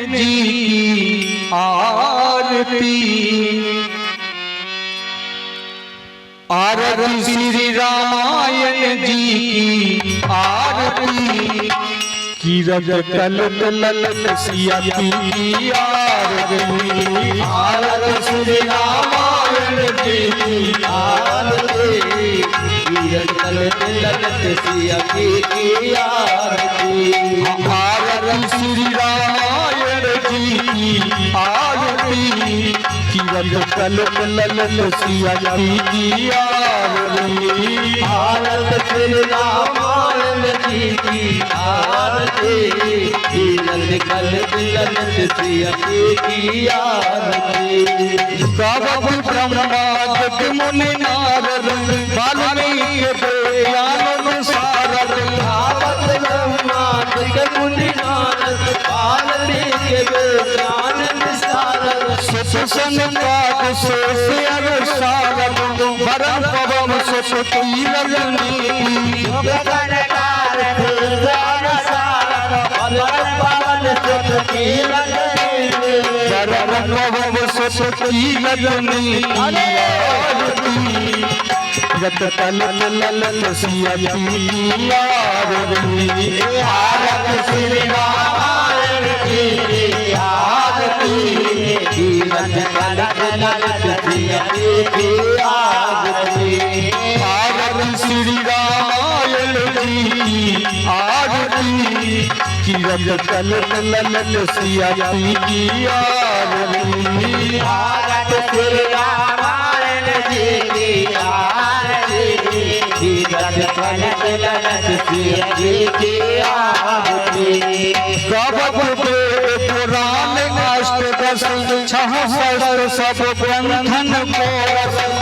जी की आरती। आरती श्री रामायण जी की आरती। कीरत कलत ललत सिया की आरती। आरती श्री रामायण जी की आरती। कीरत कलत ललत सिया की आरती। आरती श्री रामायण जी की आरती। कीरत कलत ललत सिया की आरती। आरती श्री रामायण जी की आरती। कीरत कलत ललत सिया की आरती। गावत ब्रह्माद मुनि नारद वाल्मीकि ज्ञान सारद। गावत ब्रह्माद मुनि नारद वाल्मीकि ज्ञान सारद। सुसन पाठ सोसियर सारद वरन पवन सुत कीरतनी। गगनकार फूलदान सारद वरन पवन सुत कीरतनी। वरन पवन सुत कीरतनी। कीरत कलत ललत सिया की आरती। आरती श्री रामायण जी की आरती। कीरत कलत ललत सिया की आरती। आरती श्री रामायण जी की आरती। कीरत कलत ललत सिया की आरती। आरती श्री रामायण जी की आरती। कीरत कलत ललत सिया की आरती। गावत वेद पुराण अष्टदश छह सहस्र सब ग्रंथन को।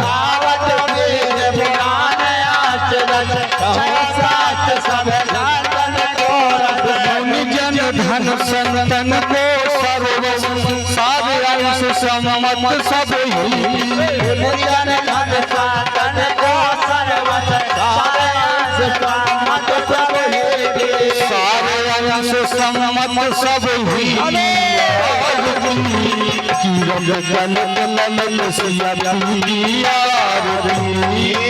गावत वेद पुराण अष्टदश सहस्र सब ग्रंथन को। मुनि जन धन संतन को सर्व सार अंश सम्मत सब ही। मुनिजन धन संतन को सर्वस सारे अंश सम्मत सब ही। सारे अंश सम्मत सब ही। कीरत कलत ललत सिया की आरती।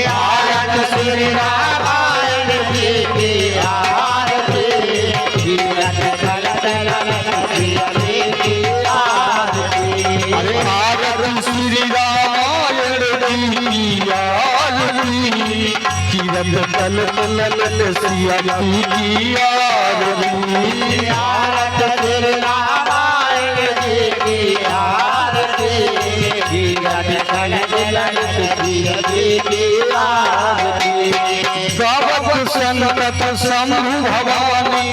आरती श्री रामायण जी की आरती। कीरत कलत ललत सिया की आरती। आरती श्री रामायण जी की आरती। कीरत कलत ललत सिया की आरती। आरती श्री रामायण जी की आरती। कीरत कलत ललत सिया की आरती। गावत संतत शंभु भवानी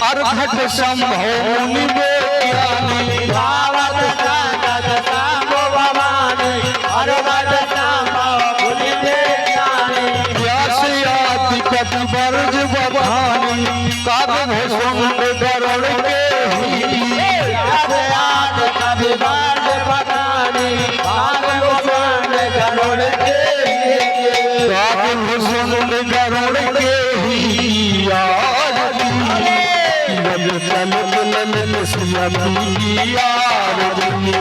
अर्घट शंभो मुनि ज्ञानी। गावत संतत शंभु भवानी अर्घट शंभो मुनि ज्ञानी। व्यास आदि कति बरज बखानी काग भुसुंड गरुड़ के ही। व्यास आदि कति बरज बखानी काग भुसुंड गरुड़ के ही। काग भुसुंड गरुड़ के ही आरती। कीरत कलत ललत सिया की आरती।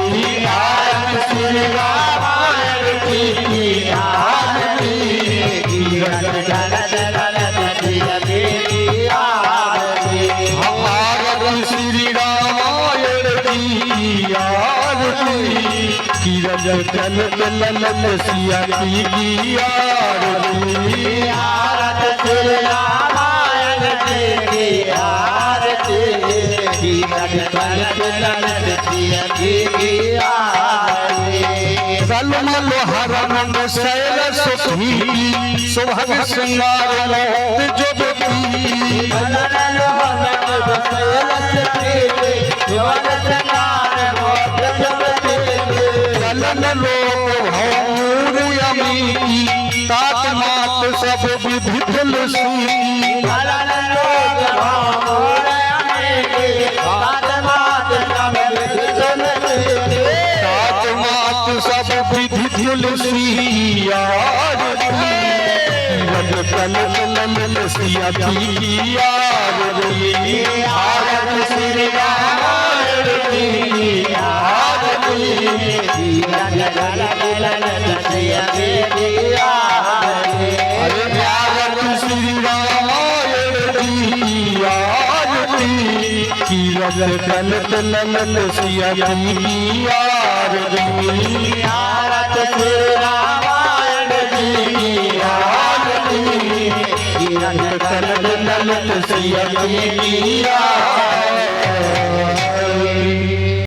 आरती श्री रामायण जी की आरती। कीरत कलत ललत सिया की आरती। आरती श्री रामायण जी की आरती। कीरत कलत ललत सिया की आरती। आरती श्री रामायण जी की आरती। कीरत कलत ललत सिया की आरती। कलमल हरण शैल सुखी सुभग श्रृंगार मोहित जुगती। कलन लोहन बसैल प्रीति शिवन श्रृंगार मोहित जुगती। कलन लोक भौर यमी तात मात सब विधि तुलसी। कलन लोक भौर यमी तात मात सब विधि तुलसी। तात मात सब विधि तुलसी आरती। कीरत कलत ललत सिया की आरती। आरती श्री रामायण जी गिरत तलत ललत सिया की आरती आरत श्री रामायण जी की आरती गिरत तलत ललत सिया की आरती